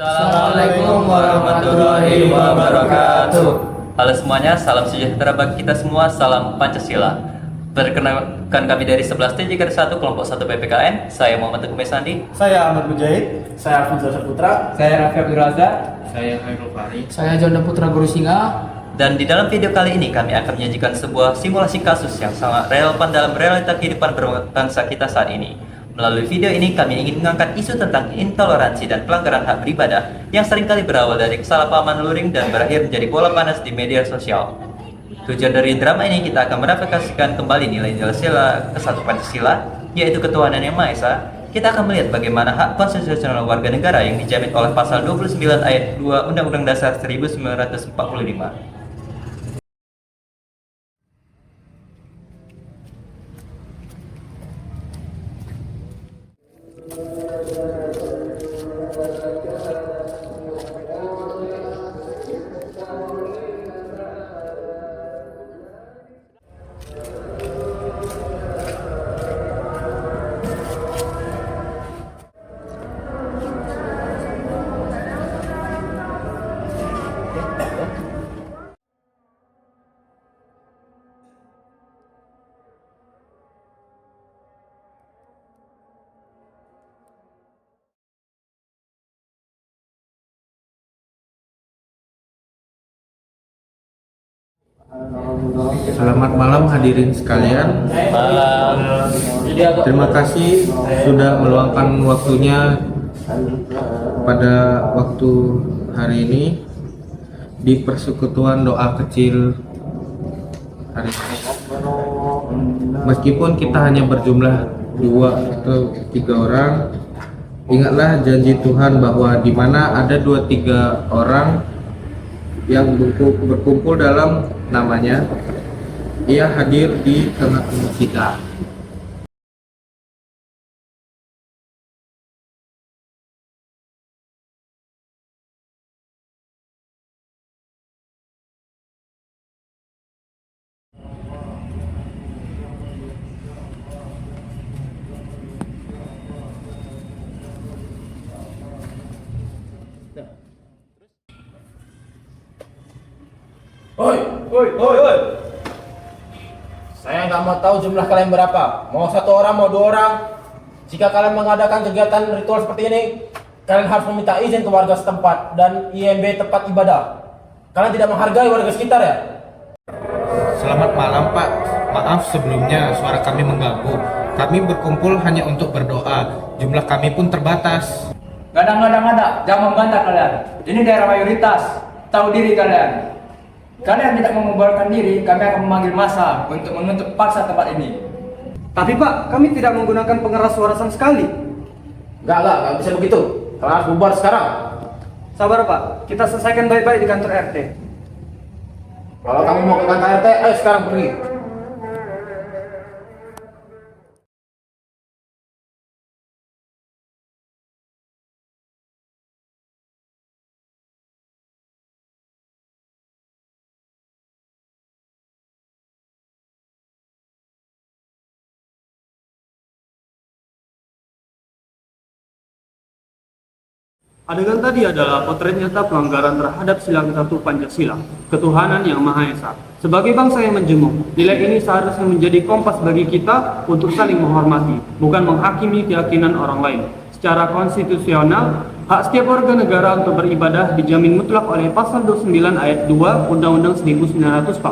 Assalamualaikum warahmatullahi wabarakatuh. Halo semuanya, salam sejahtera bagi kita semua, salam Pancasila. Perkenalkan kami dari 11 TJK 1 kelompok 1 PPKN. Saya Muhammad Teguh Mesandi. Saya Ahmad Mujahid. Saya Alvin Saputra. Saya Raffi Abdul Razak. Saya Hairul Fahri. Saya Jonda Putra Guru Singa. Dan di dalam video kali ini kami akan menyajikan sebuah simulasi kasus yang sangat relevan dalam realita kehidupan berbangsa kita saat ini. Melalui video ini kami ingin mengangkat isu tentang intoleransi dan pelanggaran hak beribadah yang seringkali berawal dari kesalahpahaman luring dan berakhir menjadi bola panas di media sosial. Tujuan dari drama ini kita akan merefleksikan kembali nilai-nilai sila ke-1 Pancasila, yaitu ketuhanan yang Maha Esa. Kita akan melihat bagaimana hak konstitusional warga negara yang dijamin oleh pasal 29 ayat 2 Undang-Undang Dasar 1945. Selamat malam hadirin sekalian. Terima kasih sudah meluangkan waktunya pada waktu hari ini di persekutuan doa kecil hari ini. Meskipun kita hanya berjumlah 2 atau 3 orang, ingatlah janji Tuhan bahwa di mana ada 2-3 orang yang berkumpul dalam namanya, ia hadir di tengah-tengah kita. Oi. Saya nggak mau tahu jumlah kalian berapa. Mau 1 orang, mau 2 orang. Jika kalian mengadakan kegiatan ritual seperti ini, kalian harus meminta izin ke warga setempat dan IMB tempat ibadah. Kalian tidak menghargai warga sekitar ya? Selamat malam Pak, maaf sebelumnya suara kami mengganggu. Kami berkumpul hanya untuk berdoa, jumlah kami pun terbatas. Gadang-gadang, jangan membantah kalian. Ini daerah mayoritas. Tahu diri kalian. Kalian tidak membubarkan diri, kami akan memanggil massa untuk menutup paksa tempat ini. Tapi Pak, kami tidak menggunakan pengeras suara sama sekali. Enggak bisa begitu. Kalian harus bubar sekarang. Sabar Pak, kita selesaikan baik-baik di kantor RT. Kalau kamu mau ke kantor RT, ayo sekarang pergi. Adegan tadi adalah potret nyata pelanggaran terhadap sila ke-1 Pancasila, ketuhanan yang Maha Esa. Sebagai bangsa yang menjemuk, nilai ini seharusnya menjadi kompas bagi kita untuk saling menghormati, bukan menghakimi keyakinan orang lain. Secara konstitusional, hak setiap warga negara untuk beribadah dijamin mutlak oleh pasal 29 ayat 2 Undang-Undang 1945.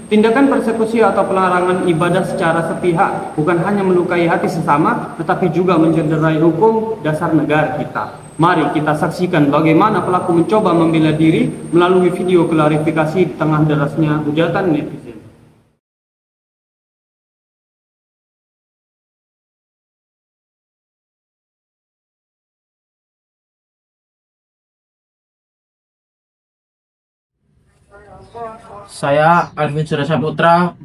Tindakan persekusi atau pelarangan ibadah secara sepihak bukan hanya melukai hati sesama, tetapi juga mencederai hukum dasar negara kita. Mari kita saksikan bagaimana pelaku mencoba membela diri melalui video klarifikasi di tengah derasnya hujatan netizen. Saya Alvin Saputra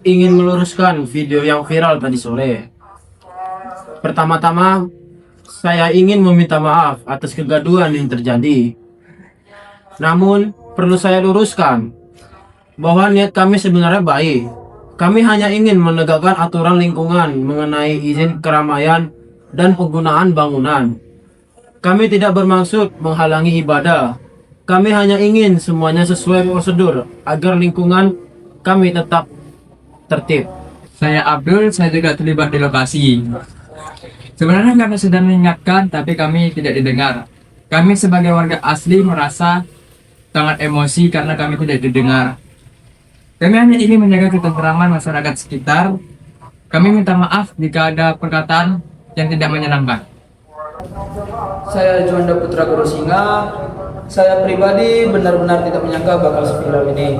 ingin meluruskan video yang viral tadi sore. Pertama-tama, saya ingin meminta maaf atas kegaduhan yang terjadi. Namun, perlu saya luruskan bahwa niat kami sebenarnya baik. Kami hanya ingin menegakkan aturan lingkungan mengenai izin keramaian dan penggunaan bangunan. Kami tidak bermaksud menghalangi ibadah. Kami hanya ingin semuanya sesuai prosedur agar lingkungan kami tetap tertib. Saya Abdul, saya juga terlibat di lokasi. Sebenarnya kami sudah mengingatkan, tapi kami tidak didengar. Kami sebagai warga asli merasa sangat emosi karena kami tidak didengar. Kami hanya ingin menjaga ketentraman masyarakat sekitar. Kami minta maaf jika ada perkataan yang tidak menyenangkan. Saya Juanda Putra Guru Singa. Saya pribadi benar-benar tidak menyangka bakal seviral ini.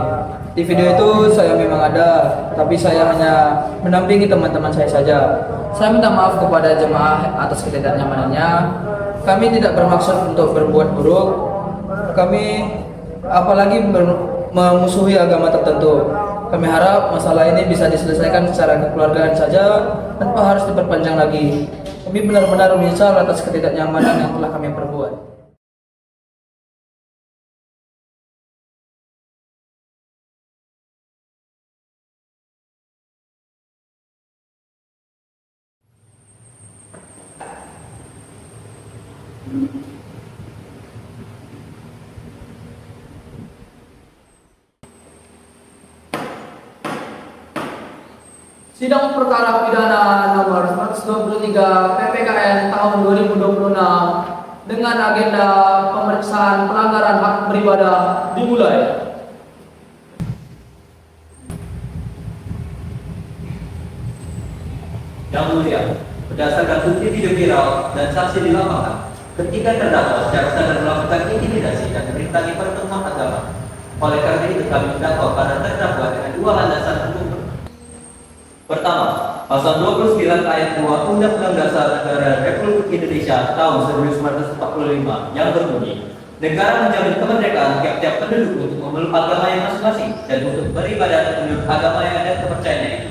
Di video itu saya memang ada, tapi saya hanya mendampingi teman-teman saya saja. Saya minta maaf kepada jemaah atas ketidaknyamanannya. Kami tidak bermaksud untuk berbuat buruk. Kami apalagi memusuhi agama tertentu. Kami harap masalah ini bisa diselesaikan secara kekeluargaan saja tanpa harus diperpanjang lagi. Kami benar-benar menyesal atas ketidaknyamanan yang telah kami perbuat. Sidang perkara pidana nomor 123 PPKN tahun 2026 dengan agenda pemeriksaan pelanggaran hak beribadah dimulai. Yang mulia, berdasarkan bukti video viral dan saksi di lapangan, ketiga terdakwa secara sadar melakukan intimidasi dan merintangi pertemuan agama. Oleh karena itu kami mendakwa para terdakwa dengan dua landasan hukum. Pertama, pasal 29 ayat 2 Undang-Undang Dasar Negara Republik Indonesia tahun 1945 yang berbunyi, negara menjamin kemerdekaan tiap-tiap penduduk untuk memeluk agama yang masing-masing dan untuk beribadah menurut agama yang ada kepercayaannya itu.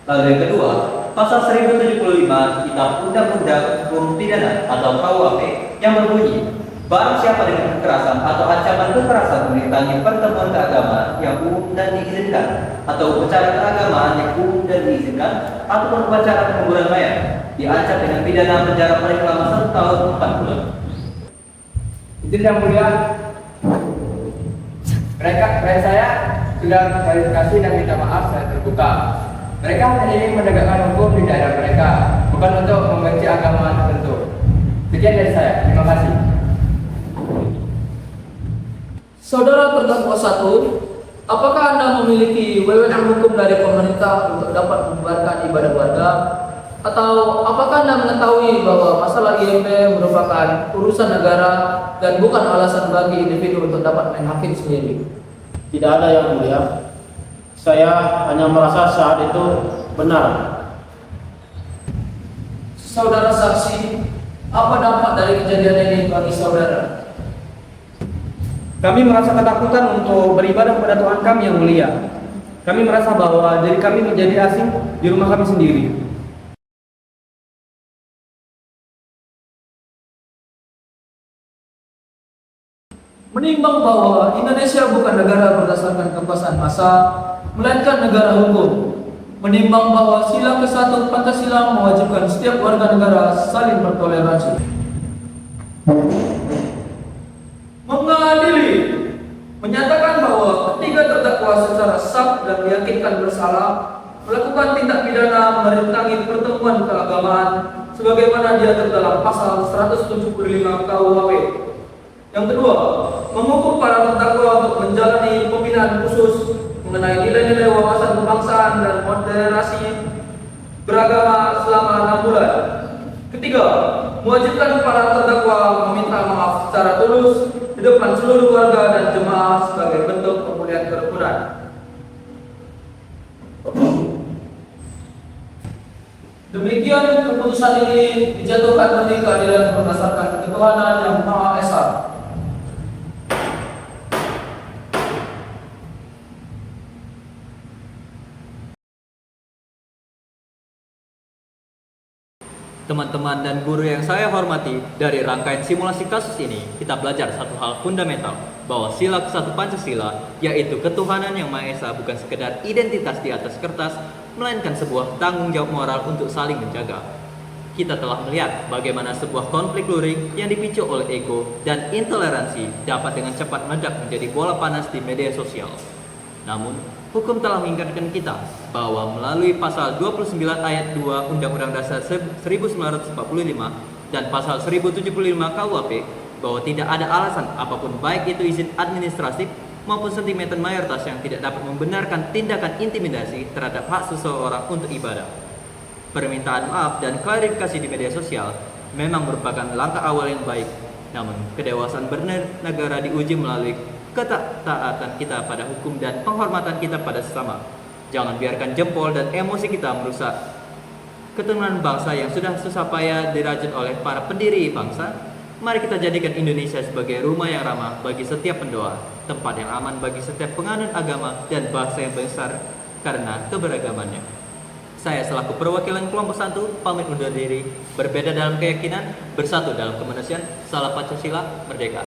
Lalu yang kedua, pasal 1075 Kitab Undang-Undang Hukum Pidana atau KUHP yang berbunyi, barang siapa dengan kekerasan atau ancaman kekerasan merintangi pertemuan keagamaan yang umum dan diizinkan, atau upacara keagamaan yang umum dan diizinkan, ataupun upacara penguburan mayat, diancam dengan pidana penjara paling lama 1 tahun 4 bulan. Izin yang mulia, mereka saya sudah klarifikasi dan minta maaf, saya terbuka. Mereka hanya ingin menegakkan hukum di daerah mereka, bukan untuk membenci agama tertentu. Sekian dari saya, terima kasih. Saudara terdakwa 1, apakah Anda memiliki wewenang hukum dari pemerintah untuk dapat membubarkan ibadah warga? Atau apakah Anda mengetahui bahwa masalah IMB merupakan urusan negara dan bukan alasan bagi individu untuk dapat main hakim sendiri? Tidak ada yang mulia. Saya hanya merasa saat itu benar. Saudara saksi, apa dampak dari kejadian ini bagi saudara? Kami merasa ketakutan untuk beribadah kepada Tuhan kami yang mulia. Kami merasa bahwa diri kami menjadi asing di rumah kami sendiri. Menimbang bahwa Indonesia bukan negara berdasarkan kekuasaan massa, melainkan negara hukum. Menimbang bahwa sila ke-1 Pancasila mewajibkan setiap warga negara saling bertoleransi. Mengadili, menyatakan bahwa ketiga terdakwa secara sah dan diyakinkan bersalah melakukan tindak pidana merintangi pertemuan keagamaan sebagaimana diatur dalam pasal 175 KUHP. Yang kedua, menghukum para terdakwa untuk menjalani pembinaan khusus mengenai nilai-nilai wawasan kebangsaan dan moderasi beragama selama 6 bulan. Ketiga, mewajibkan para terdakwa meminta maaf secara tulus di depan seluruh warga dan jemaah sebagai bentuk pemulihan kerukunan. Demikian keputusan ini dijatuhkan demi keadilan berdasarkan ketuhanan yang Maha Esa. Teman-teman dan guru yang saya hormati, dari rangkaian simulasi kasus ini, kita belajar satu hal fundamental, bahwa sila ke-1 Pancasila, yaitu ketuhanan yang Maha Esa bukan sekedar identitas di atas kertas, melainkan sebuah tanggung jawab moral untuk saling menjaga. kita telah melihat bagaimana sebuah konflik luring yang dipicu oleh ego dan intoleransi dapat dengan cepat meledak menjadi bola panas di media sosial. Namun, hukum telah mengingatkan kita bahwa melalui pasal 29 ayat 2 Undang-Undang Dasar 1945 dan pasal 1075 KUHP bahwa tidak ada alasan apapun baik itu izin administratif maupun sentimen mayoritas yang tidak dapat membenarkan tindakan intimidasi terhadap hak seseorang untuk ibadah. Permintaan maaf dan klarifikasi di media sosial memang merupakan langkah awal yang baik, namun kedewasaan bernegara diuji melalui ketaatan kita pada hukum dan penghormatan kita pada sesama. Jangan biarkan jempol dan emosi kita merusak keturunan bangsa yang sudah susah payah dirajut oleh para pendiri bangsa. Mari kita jadikan Indonesia sebagai rumah yang ramah bagi setiap pendoa, tempat yang aman bagi setiap penganut agama dan bangsa yang besar karena keberagamannya. Saya selaku perwakilan kelompok 1 pamit undur diri, berbeda dalam keyakinan, bersatu dalam kemanusiaan. Salam Pancasila, merdeka.